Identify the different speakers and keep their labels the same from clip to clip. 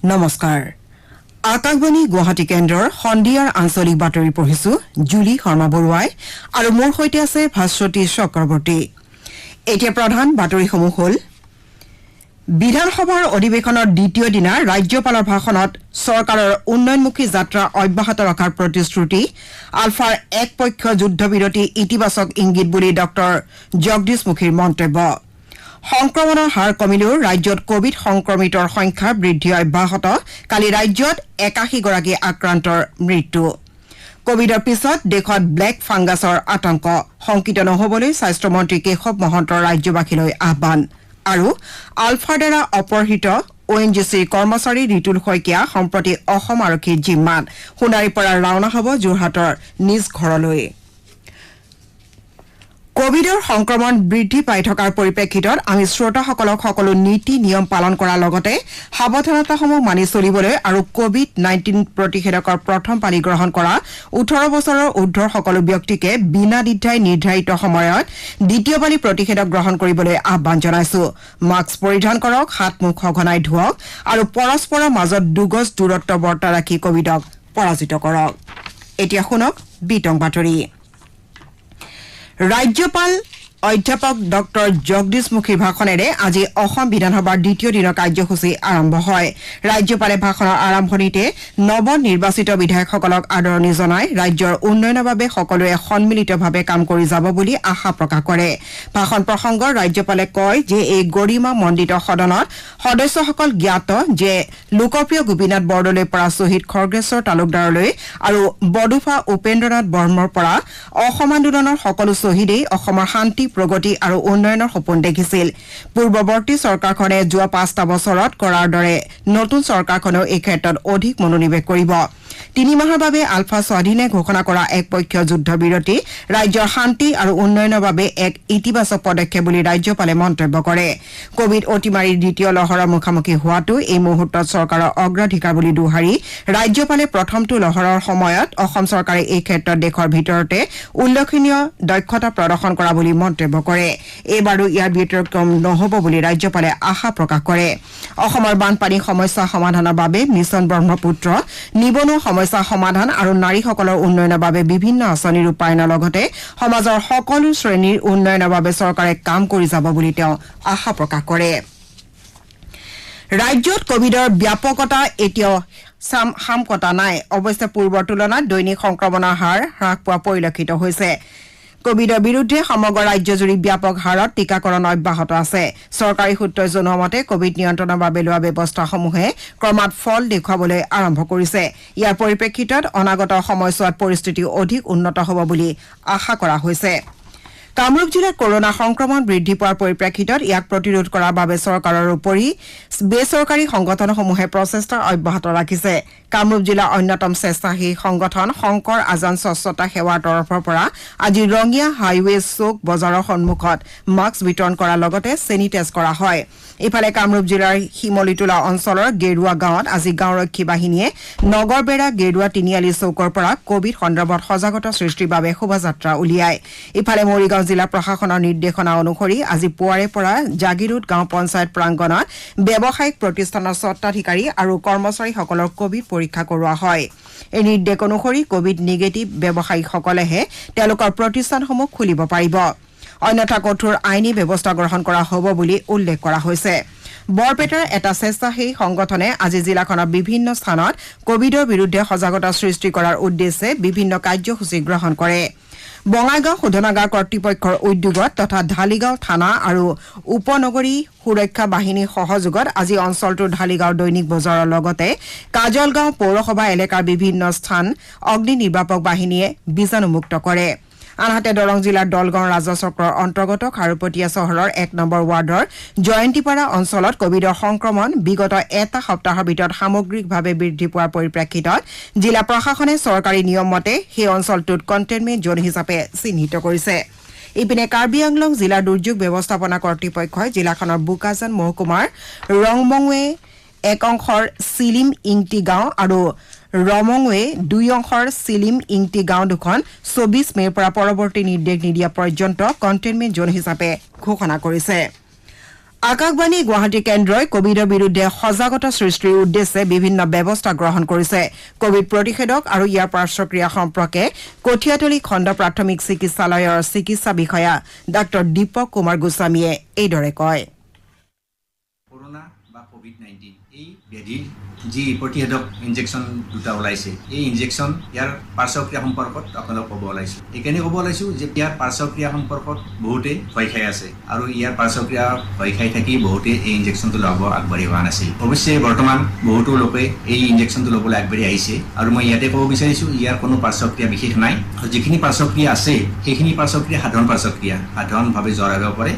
Speaker 1: নমস্কাৰ আকাশবাণী গুৱাহাটী কেন্দ্ৰৰ সন্ধিয়াৰ আঞ্চলিক বাতৰি পঢ়িছো জুলি শৰ্মা বৰুৱাই আৰু মোৰ সৈতে আছে ভাস্বতী চক্ৰৱৰ্তী এতিয়া প্ৰধান বাতৰিসমূহ হ'ল বিধানসভাৰ অধিৱেশনৰ দ্বিতীয় দিনা ৰাজ্যপালৰ ভাষণত চৰকাৰৰ উন্নয়নমুখী যাত্ৰা অব্যাহত ৰখাৰ প্ৰতিশ্ৰুতি আলফাৰ একপক্ষ যুদ্ধবিৰতি ইতিবাচক ইংগিত বুলি ডক্টৰ জগদীশ মুখীৰ মন্তব্য সংক্ৰমণৰ হাৰ কমিলেও ৰাজ্যত কোভিড সংক্ৰমিতৰ সংখ্যা বৃদ্ধি অব্যাহত কালি ৰাজ্যত ৮১ গৰাকী আক্ৰান্তৰ মৃত্যু কোভিডৰ পিছত দেশত ব্লেক ফাংগাছৰ আতংক শংকিত নহবলৈ স্বাস্থ্যমন্ত্ৰী কেশৱ মহন্তৰ ৰাজ্যবাসীলৈ আহ্বান আৰু আলফাৰ দ্বাৰা অপহৃত ONGCৰ কৰ্মচাৰী ৰিতুল শইকীয়া সম্প্ৰতি অসম আৰক্ষীৰ জিম্মাত সোণাৰীৰ পৰা ৰাওনা হ'ব যোৰহাটৰ নিজ ঘৰলৈ কোভিডৰ সংক্ৰমণ বৃদ্ধি পাই থকাৰ পৰিপ্ৰেক্ষিতত আমি শ্ৰোতাসকলক সকলো নীতি নিয়ম পালন কৰাৰ লগতে সাৱধানতাসমূহ মানি চলিবলৈ আৰু কোভিড-19 প্ৰতিষেধকৰ প্ৰথম পালি গ্ৰহণ কৰা 18 বছৰৰ ঊৰ্ধৰ সকলো ব্যক্তিকে বিনা দ্বিধাই নিৰ্ধাৰিত সময়ত দ্বিতীয় পালি প্ৰতিষেধক গ্ৰহণ কৰিবলৈ আহ্বান জনাইছো মাস্ক পৰিধান কৰক হাত মুখ সঘনাই ধুৱক আৰু পৰস্পৰৰ মাজত 2 গজ দূৰত্ব বৰ্তাই ৰাখি কোভিডক পৰাজিত কৰক এতিয়া শুনক বিতং বাতৰি ৰাজ্যপাল অধ্যাপক ডক্টৰ জগদীশ মুখীৰ ভাষণেৰে আজি অসম বিধানসভাৰ দ্বিতীয় দিনৰ কাৰ্যসূচী আৰম্ভ হয় ৰাজ্যপালে ভাষণৰ আৰম্ভণিতে নৱ নিৰ্বাচিত বিধায়কসকলক আদৰণি জনাই ৰাজ্যৰ উন্নয়নৰ বাবে সকলোৱে সন্মিলিতভাৱে কাম কৰি যাব বুলি আশা প্ৰকাশ কৰে ভাষণ প্ৰসংগত ৰাজ্যপালে কয় যে এই গৰিমা মণ্ডিত সদনত সদস্যসকল জ্ঞাত যে লোকপ্ৰিয় গোপীনাথ বৰদলৈৰ পৰা শ্বহীদ খৰ্গেশ্বৰ তালুকদাৰলৈ আৰু বডুফা উপেন্দ্ৰনাথ বৰ্মৰ পৰা অসম আন্দোলনৰ সকলো শ্বহীদেই অসমৰ শান্তি প্ৰগতি আৰু উন্নয়নৰ সপোন দেখিছিল পূৰ্বৱৰ্তী চৰকাৰখনে যোৱা 5টা বছৰত কৰাৰ দৰে নতুন চৰকাৰখনেও এই ক্ষেত্ৰত অধিক মনোনিৱেশ কৰিব 3 মাহৰ বাবে আলফা স্বাধীনে ঘোষণা কৰা একপক্ষীয় যুদ্ধবিৰতি ৰাজ্যৰ শান্তি আৰু উন্নয়নৰ বাবে এক ইতিবাচক পদক্ষেপ বুলি ৰাজ্যপালে মন্তব্য কৰে কোভিড অতিমাৰীৰ দ্বিতীয় লহৰৰ মুখামুখি হোৱাটো এই মুহূৰ্তত চৰকাৰৰ অগ্ৰাধিকাৰ বুলি দোহাৰি ৰাজ্যপালে প্ৰথমটো লহৰৰ সময়ত অসম চৰকাৰে এই ক্ষেত্ৰত দেশৰ ভিতৰতে উল্লেখনীয় দক্ষতা প্ৰদৰ্শন কৰা বুলি মন্তব্য কৰে এইবাৰো ইয়াৰ ব্যতিক্ৰম নহ'ব বুলি ৰাজ্যপালে আশা প্ৰকাশ কৰে অসমৰ বানপানী সমস্যা সমাধানৰ বাবে মিছন ব্ৰহ্মপুত্ৰ নিবনুৱা সমস্যা সমাধান আৰু নাৰীসকলৰ উন্নয়নৰ বাবে বিভিন্ন আঁচনি ৰূপায়ণৰ লগতে সমাজৰ সকলো শ্ৰেণীৰ উন্নয়নৰ বাবে চৰকাৰে কাম কৰি যাব বুলি তেওঁ আশা প্ৰকাশ কৰে ৰাজ্যত কোভিডৰ ব্যাপকতা এতিয়াও সামকতা নাই অৱশ্যে পূৰ্বৰ তুলনাত দৈনিক সংক্ৰমণৰ হাৰ হ্ৰাস পোৱা পৰিলক্ষিত হৈছে কোভিডৰ বিৰুদ্ধে সমগ্ৰ ৰাজ্যজুৰি ব্যাপক হাৰত টিকাকৰণ অব্যাহত আছে চৰকাৰী সূত্ৰই জনোৱা মতে কোভিড নিয়ন্ত্ৰণৰ বাবে লোৱা ব্যৱস্থাসমূহে ক্ৰমাৎ ফল দেখুৱাবলৈ আৰম্ভ কৰিছে ইয়াৰ পৰিপ্ৰেক্ষিতত অনাগত সময়ছোৱাত পৰিস্থিতি অধিক উন্নত হ'ব বুলি আশা কৰা হৈছে কামৰূপ জিলাত কৰোনা সংক্ৰমণ বৃদ্ধি পোৱাৰ পৰিপ্ৰেক্ষিতত ইয়াক প্ৰতিৰোধ কৰাৰ বাবে চৰকাৰৰ উপৰি বেচৰকাৰী সংগঠনসমূহে প্ৰচেষ্টা অব্যাহত ৰাখিছে কামৰূপ জিলাৰ অন্যতম স্বেচ্ছাসেৱী সংগঠন শংকৰ আজান স্বচ্ছতা সেৱাৰ তৰফৰ পৰা আজি ৰঙিয়া হাইৱে চৌক বজাৰৰ সন্মুখত মাস্ক বিতৰণ কৰাৰ লগতে চেনিটাইজ কৰা হয় ইফালে কামৰূপ জিলাৰ হিমলিটোলা অঞ্চলৰ গেৰুৱা গাঁৱত আজি গাঁওৰক্ষী বাহিনীয়ে নগৰবেৰা গেৰুৱা তিনিআলি চৌকৰ পৰা কোভিড সন্দৰ্ভত সজাগতা সৃষ্টিৰ বাবে শোভাযাত্ৰা উলিয়ায় ইফালে মৰিগাঁও জিলা প্ৰশাসনৰ নিৰ্দেশনা অনুসৰি আজি পুৱাৰে পৰা জাগিৰোড গাঁও পঞ্চায়ত প্ৰাংগণত ব্যৱসায়িক প্ৰতিষ্ঠানৰ স্বত্বাধিকাৰী আৰু কৰ্মচাৰীসকলৰ কোভিড পৰীক্ষা কৰোৱা হয় এই নিৰ্দেশ অনুসৰি কোভিড নিগেটিভ ব্যৱসায়ীসকলেহে তেওঁলোকৰ প্ৰতিষ্ঠানসমূহ খুলিব পাৰিব অন্যথা কঠোৰ আইনী ব্যৱস্থা গ্ৰহণ কৰা হ'ব বুলি উল্লেখ কৰা হৈছে বৰপেটাৰ এটা স্বেচ্ছাসেৱী সংগঠনে আজি জিলাখনৰ বিভিন্ন স্থানত কোভিডৰ বিৰুদ্ধে সজাগতা সৃষ্টি কৰাৰ উদ্দেশ্যে বিভিন্ন কাৰ্যসূচী গ্ৰহণ কৰে বঙাইগাঁও শোধনাগাৰ কৰ্তৃপক্ষৰ উদ্যোগত তথা ঢালিগাঁও থানা আৰু উপনগৰী সুৰক্ষা বাহিনীৰ সহযোগত আজি অঞ্চলটোৰ ঢালিগাঁও দৈনিক বজাৰৰ লগতে কাজলগাঁও পৌৰসভা এলেকাৰ বিভিন্ন স্থান অগ্নি নিৰ্বাপক বাহিনীয়ে বীজাণুমুক্ত কৰে আনহাতে দৰং জিলাৰ দলগাঁও ৰাজচক্ৰৰ অন্তৰ্গত খাৰুপটীয়া চহৰৰ 1 নম্বৰ ৱাৰ্ডৰ জয়ন্তীপাৰা অঞ্চলত কোভিডৰ সংক্ৰমণ বিগত এটা সপ্তাহৰ ভিতৰত সামগ্ৰিকভাৱে বৃদ্ধি পোৱাৰ পৰিপ্ৰেক্ষিতত জিলা প্ৰশাসনে চৰকাৰী নিয়ম মতে সেই অঞ্চলটোত কণ্টেইনমেণ্ট জোন হিচাপে চিহ্নিত কৰিছে ইপিনে কাৰ্বি আংলং জিলাৰ দুৰ্যোগ ব্যৱস্থাপনা কৰ্তৃপক্ষই জিলাখনৰ বুকাজান মহকুমাৰ ৰংমংৱে 1 অংশৰ চিলিম ইংটি গাঁও আৰু ৰমংৱে 2 অংশৰ চিলিম ইংটি গাঁও দুখন 24 মেৰ পৰা পৰৱৰ্তী নিৰ্দেশ নিদিয়া পৰ্যন্ত কণ্টেইনমেণ্ট জোন হিচাপে ঘোষণা কৰিছে আকাশবাণী গুৱাহাটী কেন্দ্ৰই কোভিডৰ বিৰুদ্ধে সজাগতা সৃষ্টিৰ উদ্দেশ্যে বিভিন্ন ব্যৱস্থা গ্ৰহণ কৰিছে। কোভিড প্ৰতিষেধক আৰু ইয়াৰ পাৰ্শ্বক্ৰিয়া সম্পৰ্কে কঠিয়াতলী খণ্ড প্ৰাথমিক চিকিৎসালয়ৰ চিকিৎসা বিষয়া ডাঃ দীপক কুমাৰ গোস্বামীয়ে এইদৰে কয়।
Speaker 2: কৰোনা বা কোভিড-19 এই ব্যাধিৰ যি প্ৰতিষেধক ইনজেকশ্যন দুটা ওলাইছে, এই ইনজেকশ্যন ইয়াৰ পাৰ্শ্বক্ৰিয়া সম্পৰ্কত আপোনালোক ক'ব ওলাইছোঁ। এইকাৰণে ক'ব ওলাইছোঁ যে ইয়াৰ পাৰ্শ্বক্ৰিয়া সম্পৰ্কত বহুতে ভয় খাই আছে আৰু ইয়াৰ পাৰ্শ্বক্ৰিয়া ভয় খাই থাকি বহুতে এই ইনজেকশ্যনটো ল'ব আগবাঢ়ি অহা নাছিল। অৱশ্যে বৰ্তমান বহুতো লোকে এই ইনজেকশ্যনটো ল'বলৈ আগবাঢ়ি আহিছে আৰু মই ইয়াতে ক'ব বিচাৰিছোঁ ইয়াৰ কোনো পাৰ্শ্বক্ৰিয়া বিশেষ নাই। আৰু যিখিনি পাৰ্শ্বক্ৰিয়া আছে সেইখিনি পাৰ্শ্বক্ৰিয়া সাধাৰণ পাৰ্শ্বক্ৰিয়া। সাধাৰণভাৱে জ্বৰ আহিব পাৰে,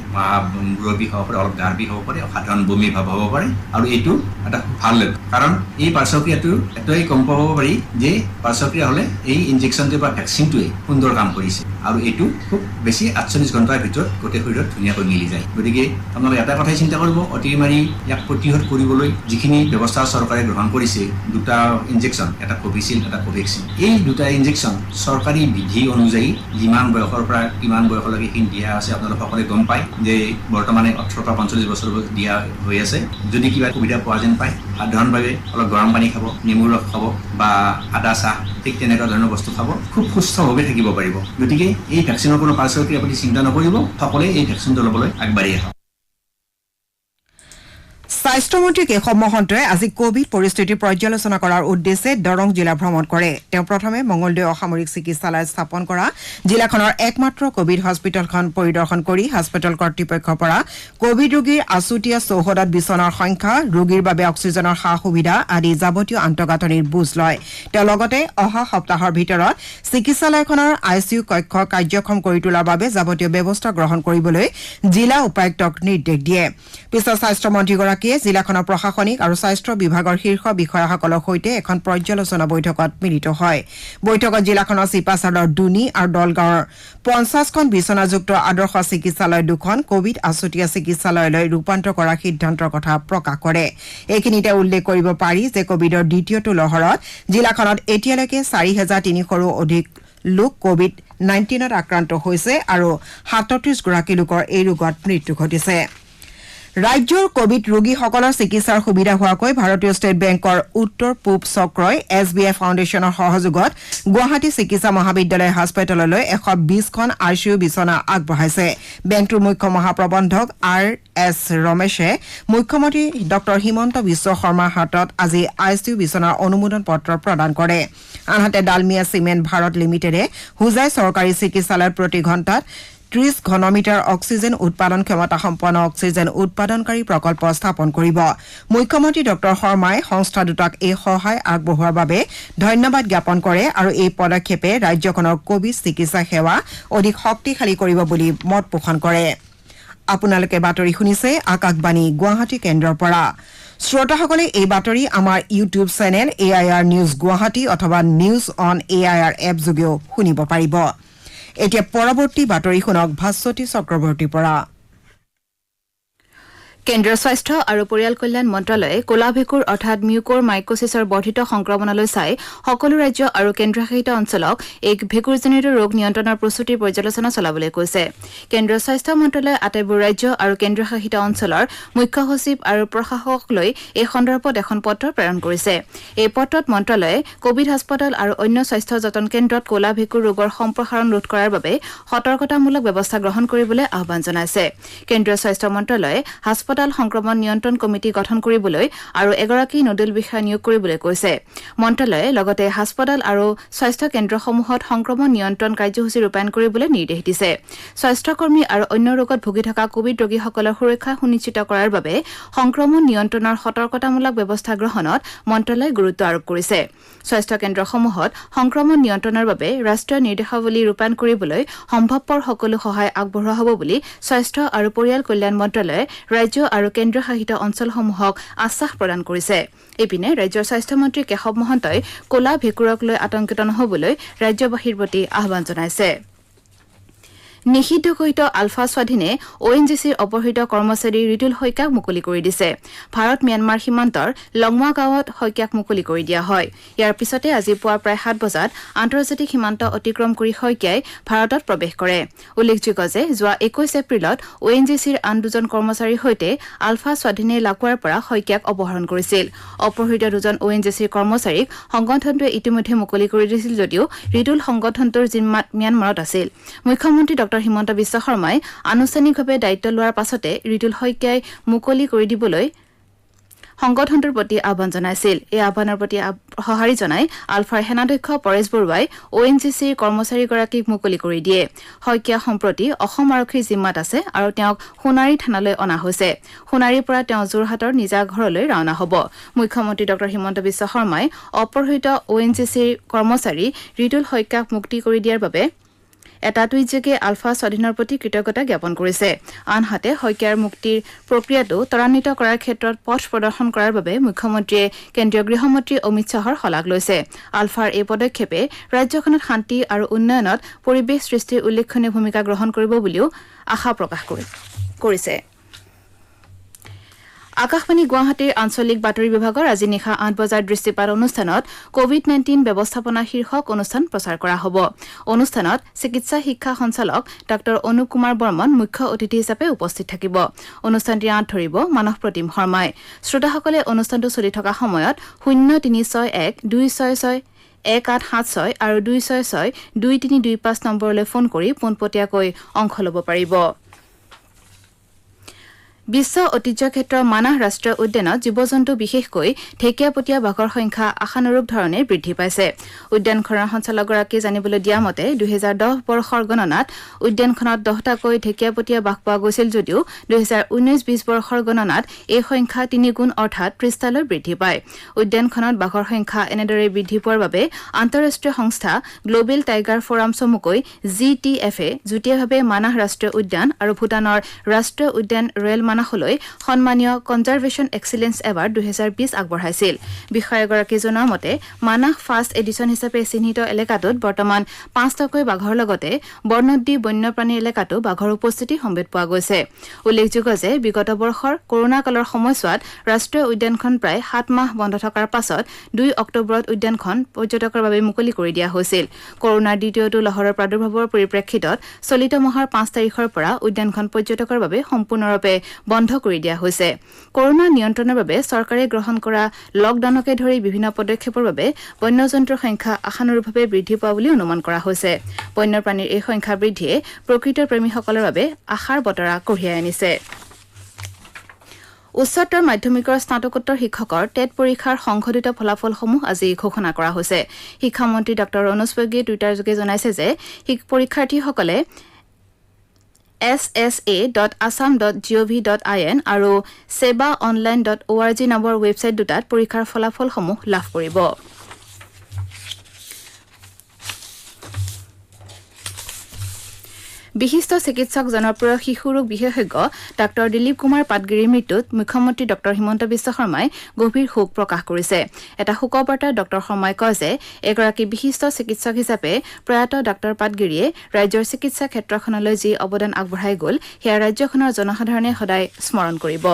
Speaker 2: মূৰৰ বিষ হ'ব পাৰে, অলপ গাৰ বিষ হ'ব পাৰে, সাধাৰণ বমি ভাৱ হ'ব পাৰে আৰু এইটো এটা ভাল লক্ষণ। কাৰণ এই পাৰ্শ্বক্ৰিয়াটো এটাই গম পাব পাৰি যে পাৰ্শ্বক্ৰিয়া হ'লে এই ইনজেকশ্যনটোৱে বা ভেকচিনটোৱে সুন্দৰ কাম কৰিছে আৰু এইটো খুব বেছি 48 ঘণ্টাৰ ভিতৰত গোটেই শৰীৰত ধুনীয়াকৈ মিলি যায়। গতিকে আপোনালোকে এটা কথাই চিন্তা কৰিব, অতি মাৰি ইয়াক প্ৰতিৰোধ কৰিবলৈ যিখিনি ব্যৱস্থা চৰকাৰে গ্ৰহণ কৰিছে, দুটা ইনজেকশ্যন, এটা কোভিচিল্ড, এটা কোভেক্সিন, এই দুটা ইনজেকশ্যন চৰকাৰী বিধি অনুযায়ী যিমান বয়সৰ পৰা কিমান বয়সলৈকে এইখিনি দিয়া আছে আপোনালোক সকলোৱে গম পায় যে বৰ্তমানে 18 পৰা 45 বছৰ দিয়া হৈ আছে। যদি কিবা সুবিধা পোৱা যেন পায় সাধাৰণভাৱে অলপ গৰম পানী খাব, নেমু ৰস খাব বা আদা চাহ, ঠিক তেনেকুৱা ধৰণৰ বস্তু খাব, খুব সুস্থভাৱে থাকিব পাৰিব। গতিকে এই ভেকচিনৰ কোনো পাৰ্শ্বক্ৰিয়াৰ প্ৰতি চিন্তা নকৰিব, সকলোৱে এই ভেকচিনটো ল'বলৈ আগবাঢ়ি আহক।
Speaker 1: স্বাস্থ্যমন্ত্ৰী কেশৱ মহন্তই আজি কোভিড পৰিস্থিতি পৰ্যালোচনা কৰাৰ উদ্দেশ্যে দৰং জিলা ভ্ৰমণ কৰে। তেওঁ প্ৰথমে মঙলদৈ অসামৰিক চিকিৎসালয়ত স্থাপন কৰা জিলাখনৰ একমাত্ৰ কোভিড হস্পিটেলখন পৰিদৰ্শন কৰি হস্পিটেল কৰ্তৃপক্ষৰ পৰা কোভিড ৰোগীৰ আছুতীয়া চৌহদত বিচনাৰ সংখ্যা, ৰোগীৰ বাবে অক্সিজেনৰ সা সুবিধা আদি যাৱতীয় আন্তঃগাঁথনিৰ বুজ লয়। তেওঁ লগতে অহা সপ্তাহৰ ভিতৰত চিকিৎসালয়খনৰ ICU কক্ষ কাৰ্যক্ষম কৰি তোলাৰ বাবে যাৱতীয় ব্যৱস্থা গ্ৰহণ কৰিবলৈ জিলা উপায়ুক্তক নিৰ্দেশ দিয়ে। পিছত স্বাস্থ্যমন্ত্ৰীগৰাকীয়ে জিলাখনৰ প্ৰশাসনিক আৰু স্বাস্থ্য বিভাগৰ শীৰ্ষ বিষয়াসকলৰ সৈতে এখন পৰ্যালোচনা বৈঠকত মিলিত হয়। বৈঠকত জিলাখনৰ চিপাঝাৰৰ দুনি আৰু দলগাঁৱৰ 50খন বিচনাযুক্ত আদৰ্শ চিকিৎসালয় দুখন কোভিড আছুতীয়া চিকিৎসালয়লৈ ৰূপান্তৰ কৰাৰ সিদ্ধান্তৰ কথা প্ৰকাশ কৰে। এইখিনিতে উল্লেখ কৰিব পাৰি যে কোভিডৰ দ্বিতীয়টো লহৰত জিলাখনত এতিয়ালৈকে 4,300ৰো অধিক লোক কোভিড-19ত আক্ৰান্ত হৈছে আৰু 37 গৰাকী লোকৰ এই ৰোগত মৃত্যু ঘটিছে। ৰাজ্যৰ কোভিড ৰোগীসকলৰ চিকিৎসাৰ সুবিধা হোৱাকৈ ভাৰতীয় ষ্টেট বেংকৰ উত্তৰ পূব চক্ৰই SBI ফাউণ্ডেশ্যনৰ সহযোগত গুৱাহাটী চিকিৎসা মহাবিদ্যালয় হাস্পতাললৈ 120খন ICU বিচনা আগবঢ়াইছে। বেংকটোৰ মুখ্য মহাপ্ৰবন্ধক RS ৰমেশে মুখ্যমন্ত্ৰী ডঃ হিমন্ত বিশ্ব শৰ্মাৰ হাতত আজি ICU বিচনাৰ অনুমোদন পত্ৰ প্ৰদান কৰে। আনহাতে ডালমিয়া চিমেণ্ট ভাৰত লিমিটেডে হোজাই চৰকাৰী চিকিৎসালয়ত প্ৰতি ঘণ্টাত 30 ঘনমিটাৰ অক্সিজেন উৎপাদন ক্ষমতা সম্পন্ন অক্সিজেন উৎপাদনকাৰী প্ৰকল্প স্থাপন কৰিব। মুখ্যমন্ত্ৰী ডঃ শৰ্মাই সংস্থা দুটাক এই সহায় আগবঢ়োৱাৰ বাবে ধন্যবাদ জ্ঞাপন কৰে আৰু এই পদক্ষেপে ৰাজ্যখনৰ কোভিড চিকিৎসা সেৱা অধিক শক্তিশালী কৰিব বুলি মত পোষণ কৰে। আপোনালোকে বাতৰি শুনিছে আকাশবাণী গুৱাহাটী কেন্দ্ৰৰ পৰা। শ্ৰোতাসকলে এই বাতৰি আমাৰ YouTube channel AIR news Guwahati অথবা নিউজ অন AIR এপ যোগেও শুনিব পাৰিব। এতিয়া পৰৱৰ্তী বাতৰি শুনক ভাস্বতী চক্ৰৱৰ্তীৰ পৰা।
Speaker 3: কেন্দ্ৰীয় স্বাস্থ্য আৰু পৰিয়াল কল্যাণ মন্ত্ৰালয়ে ক'লা ভেঁকুৰ অৰ্থাৎ মিউকৰ মাইকোচিছৰ বৰ্ধিত সংক্ৰমণলৈ চাই সকলো ৰাজ্য আৰু কেন্দ্ৰশাসিত অঞ্চলক এক ভেঁকুৰজনিত ৰোগ নিয়ন্ত্ৰণৰ প্ৰস্তুতিৰ পৰ্যালোচনা চলাবলৈ কৈছে। কেন্দ্ৰীয় স্বাস্থ্য মন্ত্ৰালয়ে আটাইবোৰ ৰাজ্য আৰু কেন্দ্ৰশাসিত অঞ্চলৰ মুখ্য সচিব আৰু প্ৰশাসকক লৈ এই সন্দৰ্ভত এখন পত্ৰ প্ৰেৰণ কৰিছে। এই পত্ৰত মন্ত্ৰালয়ে কোভিড হাস্পতাল আৰু অন্য স্বাস্থ্য যতন কেন্দ্ৰত ক'লা ভেঁকুৰ ৰোগৰ সম্প্ৰসাৰণ ৰোধ কৰাৰ বাবে সতৰ্কতামূলক ব্যৱস্থা গ্ৰহণ কৰিবলৈ আহ্বান জনাইছে। কেন্দ্ৰীয় স্বাস্থ্য মন্ত্ৰালয়ে হাস্পতাল সংক্ৰমণ নিয়ন্ত্ৰণ কমিটি গঠন কৰিবলৈ আৰু এগৰাকী নোডেল বিষয়া নিয়োগ কৰিবলৈ কৈছে। মন্ত্ৰালয়ে লগতে হাস্পতাল আৰু স্বাস্থ্য কেন্দ্ৰসমূহত সংক্ৰমণ নিয়ন্ত্ৰণ কাৰ্যসূচী ৰূপায়ণ কৰিবলৈ নিৰ্দেশ দিছে। স্বাস্থ্যকৰ্মী আৰু অন্য ৰোগত ভুগি থকা কোভিড ৰোগীসকলৰ সুৰক্ষা সুনিশ্চিত কৰাৰ বাবে সংক্ৰমণ নিয়ন্ত্ৰণৰ সতৰ্কতামূলক ব্যৱস্থা গ্ৰহণত মন্ত্ৰালয়ে গুৰুত্ব আৰোপ কৰিছে। স্বাস্থ্য কেন্দ্ৰসমূহত সংক্ৰমণ নিয়ন্ত্ৰণৰ বাবে ৰাষ্ট্ৰীয় নিৰ্দেশাৱলী ৰূপায়ণ কৰিবলৈ সম্ভৱপৰ সকলো সহায় আগবঢ়োৱা হ'ব বুলি স্বাস্থ্য আৰু পৰিয়াল কল্যাণ মন্ত্ৰালয়ে ৰাজ্য আৰু কেন্দ্ৰশাসিত অঞ্চলসমূহক আশ্বাস প্ৰদান কৰিছে। ইপিনে ৰাজ্যৰ স্বাস্থ্যমন্ত্ৰী কেশৱ মহন্তই ক'লা ভেঁকুৰক লৈ আতংকিত নহ'বলৈ ৰাজ্যবাসীৰ প্ৰতি আহ্বান জনাইছে। নিষিদ্ধঘোষিত আলফা স্বাধীনে ONGCৰ অপহৃত কৰ্মচাৰী ৰিতুল শইকীয়াক মুকলি কৰি দিছে। ভাৰত ম্যানমাৰ সীমান্তৰ লংমা গাঁৱত শইকীয়াক মুকলি কৰি দিয়া হয়। ইয়াৰ পিছতে আজি পুৱা প্ৰায় 7 বজাত আন্তৰ্জাতিক সীমান্ত অতিক্ৰম কৰি শইকীয়াই ভাৰতত প্ৰৱেশ কৰে। উল্লেখযোগ্য যে যোৱা 21 এপ্ৰিলত ONGCৰ আন 2জন কৰ্মচাৰীৰ সৈতে আলফা স্বাধীনে লাকুৱাৰ পৰা শইকীয়াক অপহৰণ কৰিছিল। অপহৃত 2জন ONGCৰ কৰ্মচাৰীক সংগঠনটোৱে ইতিমধ্যে মুকলি কৰি দিছিল যদিও ৰিতুল সংগঠনটোৰ জিম্মাত ম্যানমাৰত আছিল। মুখ্যমন্ত্ৰী ডক্টৰ হিমন্ত বিশ্ব শৰ্মাই আনুষ্ঠানিকভাৱে দায়িত্ব লোৱাৰ পাছতে ৰিতুল শইকীয়াই মুকলি কৰি দিবলৈ সংগঠনটোৰ প্ৰতি আহ্বান জনাইছিল। এই আহ্বানৰ প্ৰতি সঁহাৰি জনাই আলফাৰ সেনাধ্যক্ষ পৰেশ বৰুৱাই ONGCৰ কৰ্মচাৰীগৰাকীক মুকলি কৰি দিয়ে। শইকীয়া সম্প্ৰতি অসম আৰক্ষীৰ জিম্মাত আছে আৰু তেওঁক সোণাৰী থানালৈ অনা হৈছে। সোণাৰীৰ পৰা তেওঁ যোৰহাটৰ নিজা ঘৰলৈ ৰাওনা হ'ব। মুখ্যমন্ত্ৰী ডক্টৰ হিমন্ত বিশ্ব শৰ্মাই অপহৃত ONGCৰ কৰ্মচাৰী ৰিতুল শইকীয়াক মুক্তি কৰি দিয়াৰ বাবে এটা টুইটযোগে আলফা স্বাধীনৰ প্ৰতি কৃতজ্ঞতা জ্ঞাপন কৰিছে। আনহাতে শইকীয়াৰ মুক্তিৰ প্ৰক্ৰিয়াটো ত্বৰান্বিত কৰাৰ ক্ষেত্ৰত পথ প্ৰদৰ্শন কৰাৰ বাবে মুখ্যমন্ত্ৰীয়ে কেন্দ্ৰীয় গৃহমন্ত্ৰী অমিত শ্বাহৰ শলাগ লৈছে। আলফাৰ এই পদক্ষেপে ৰাজ্যখনত শান্তি আৰু উন্নয়নত পৰিৱেশ সৃষ্টিৰ উল্লেখনীয় ভূমিকা গ্ৰহণ কৰিব বুলিও আশা প্ৰকাশ কৰিছে। আকাশবাণী গুৱাহাটীৰ আঞ্চলিক বাতৰি বিভাগৰ আজি নিশা 8 বজাৰ দৃষ্টিপাত অনুষ্ঠানত COVID-19 ব্যৱস্থাপনা শীৰ্ষক অনুষ্ঠান প্ৰচাৰ কৰা হ'ব। অনুষ্ঠানত চিকিৎসা শিক্ষা সঞ্চালক ডাঃ অনুপ কুমাৰ বৰ্মন মুখ্য অতিথি হিচাপে উপস্থিত থাকিব। অনুষ্ঠানটিৰ আঁত ধৰিব মানস প্ৰতিম শৰ্মাই। শ্ৰোতাসকলে অনুষ্ঠানটো চলি থকা সময়ত 0361-266-1876 আৰু 266-2325 নম্বৰলৈ ফোন কৰি পোনপটীয়াকৈ অংশ ল'ব পাৰিব। বিশ্ব ঐতিহ্য ক্ষেত্ৰ মানাহ ৰাষ্ট্ৰীয় উদ্যানত জীৱ-জন্তু বিশেষকৈ ঢেকীয়াপতীয়া বাঘৰ সংখ্যা আশানুৰূপ ধৰণে বৃদ্ধি পাইছে। উদ্যানখনৰ সঞ্চালকগৰাকীয়ে জানিবলৈ দিয়া মতে 2010 বৰ্ষৰ গণনাত উদ্যানখনত 10টাকৈ ঢেকীয়াপতীয়া বাঘ পোৱা গৈছিল যদিও 2019-20 বৰ্ষৰ গণনাত এই সংখ্যা 3 গুণ অৰ্থাৎ 30টালৈ বৃদ্ধি পায়। উদ্যানখনত বাঘৰ সংখ্যা এনেদৰে বৃদ্ধি পোৱাৰ বাবে আন্তঃৰাষ্ট্ৰীয় সংস্থা গ্লোবেল টাইগাৰ ফৰাম চমুকৈ GTF-এ যুটীয়াভাৱে মানাহ ৰাষ্ট্ৰীয় উদ্যান আৰু ভূটানৰ ৰাষ্ট্ৰীয় উদ্যান ৰয়েল মানাহলৈ সন্মানীয় কনজাৰভেশ্যন এক্সিলেন্স এৱাৰ্ড 2020 আগবঢ়াইছিল। বিষয়াগৰাকীয়ে জনোৱা মতে মানাহ ফাৰ্ষ্ট এডিশ্যন হিচাপে চিহ্নিত এলেকাটোত বৰ্তমান 5টাকৈ বাঘৰ লগতে বৰ্ণোদ্দি বন্যপ্ৰাণী এলেকাতো বাঘৰ উপস্থিতি সম্ভেদ পোৱা গৈছে। উল্লেখযোগ্য যে বিগত বৰ্ষৰ কৰোনা কালৰ সময়ছোৱাত ৰাষ্ট্ৰীয় উদ্যানখন প্ৰায় 7 মাহ বন্ধ থকাৰ পাছত 2 অক্টোবৰত উদ্যানখন পৰ্যটকৰ বাবে মুকলি কৰি দিয়া হৈছিল। কৰোনাৰ দ্বিতীয়টো লহৰৰ প্ৰাদুৰ্ভাৱৰ পৰিপ্ৰেক্ষিতত চলিত মাহৰ 5 তাৰিখৰ পৰা উদ্যানখন পৰ্যটকৰ বাবে সম্পূৰ্ণৰূপে বন্ধ কৰি দিয়া হৈছে। কৰোনা নিয়ন্ত্ৰণৰ বাবে চৰকাৰে গ্ৰহণ কৰা লকডাউনকে ধৰি বিভিন্ন পদক্ষেপৰ বাবে বন্যজন্তুৰ সংখ্যা আশানুৰূপভাৱে বৃদ্ধি পোৱা বুলি অনুমান কৰা হৈছে। বন্যপ্ৰাণীৰ এই সংখ্যা বৃদ্ধিয়ে প্ৰকৃত প্ৰেমীসকলৰ বাবে আশাৰ বতৰা কঢ়িয়াই আনিছে। উচ্চতৰ মাধ্যমিকৰ স্নাতকোত্তৰ শিক্ষকৰ টেট পৰীক্ষাৰ সংশোধিত ফলাফলসমূহ আজি ঘোষণা কৰা হৈছে। শিক্ষামন্ত্ৰী ডঃ ৰণোজ পেগুৱে টুইটাৰযোগে জনাইছে যে পৰীক্ষাৰ্থীসকলে ssa.assam.gov.in আৰু sebaonline.org নামৰ ৱেবছাইট দুটাত পৰীক্ষাৰ ফলাফলসমূহ লাভ কৰিব। বিশিষ্ট চিকিৎসক জনপ্ৰিয় শিশু ৰোগ বিশেষজ্ঞ ডাঃ দিলীপ কুমাৰ পাটগিৰিৰ মৃত্যুত মুখ্যমন্ত্ৰী ডঃ হিমন্ত বিশ্ব শৰ্মাই গভীৰ শোক প্ৰকাশ কৰিছে। এটা শোকবাৰ্তাত ডঃ শৰ্মাই কয় যে এগৰাকী বিশিষ্ট চিকিৎসক হিচাপে প্ৰয়াত ডাঃ পাটগিৰিয়ে ৰাজ্যৰ চিকিৎসা ক্ষেত্ৰখনলৈ যি অৱদান আগবঢ়াই গ'ল সেয়া ৰাজ্যখনৰ জনসাধাৰণে সদায় স্মৰণ কৰিব।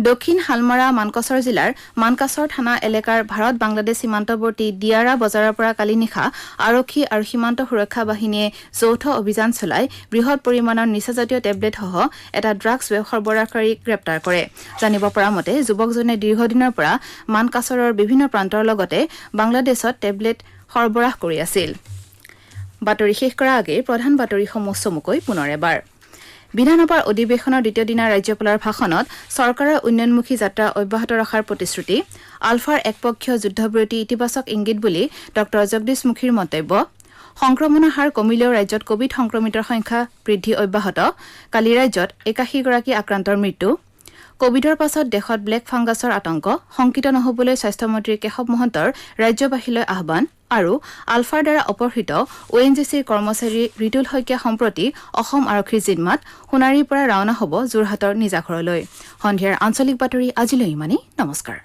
Speaker 3: দক্ষিণ হালমাৰা মানকাছৰ জিলাৰ মানকাছৰ থানা এলেকাৰ ভাৰত বাংলাদেশ সীমান্তৱৰ্তী দিয়াৰা বজাৰৰ পৰা কালি নিশা আৰক্ষী আৰু সীমান্ত সুৰক্ষা বাহিনীয়ে যৌথ অভিযান চলাই বৃহৎ পৰিমাণৰ নিচাজাতীয় টেবলেটসহ এটা ড্ৰাগছ সৰবৰাহকাৰীক গ্ৰেপ্তাৰ কৰে। জানিব পৰা মতে যুৱকজনে দীৰ্ঘদিনৰ পৰা মানকাছৰৰ বিভিন্ন প্ৰান্তৰ লগতে বাংলাদেশত টেবলেট সৰবৰাহ কৰি আছিল। বাতৰি শেষ কৰাৰ আগেয়ে প্ৰধান বাতৰিসমূহ চমুকৈ পুনৰ এবাৰ। বিধানসভাৰ অধিৱেশনৰ দ্বিতীয় দিনা ৰাজ্যপালৰ ভাষণত চৰকাৰৰ উন্নয়নমুখী যাত্ৰা অব্যাহত ৰখাৰ প্ৰতিশ্ৰুতি। আলফাৰ একপক্ষীয় যুদ্ধবিৰতি ইতিবাচক ইংগিত বুলি ডঃ জগদীশ মুখীৰ মন্তব্য। সংক্ৰমণৰ হাৰ কমিলেও ৰাজ্যত কোভিড সংক্ৰমিতৰ সংখ্যা বৃদ্ধি অব্যাহত। কালি ৰাজ্যত 81গৰাকী আক্ৰান্তৰ মৃত্যু। কোভিডৰ পাছত দেশত ব্লেক ফাংগাছৰ আতংক শংকিত নহবলৈ স্বাস্থ্যমন্ত্ৰী কেশৱ মহন্তৰ ৰাজ্যবাসীলৈ আহ্বান। আৰু আলফাৰ দ্বাৰা অপহৃত ONGCৰ কৰ্মচাৰী ৰিতুল শইকীয়া সম্প্ৰতি অসম আৰক্ষীৰ জিম্মাত। সোণাৰীৰ পৰা ৰাওনা হ'ব যোৰহাটৰ নিজা ঘৰলৈ। সন্ধিয়াৰ আঞ্চলিক বাতৰি আজিলৈ ইমানেই। নমস্কাৰ।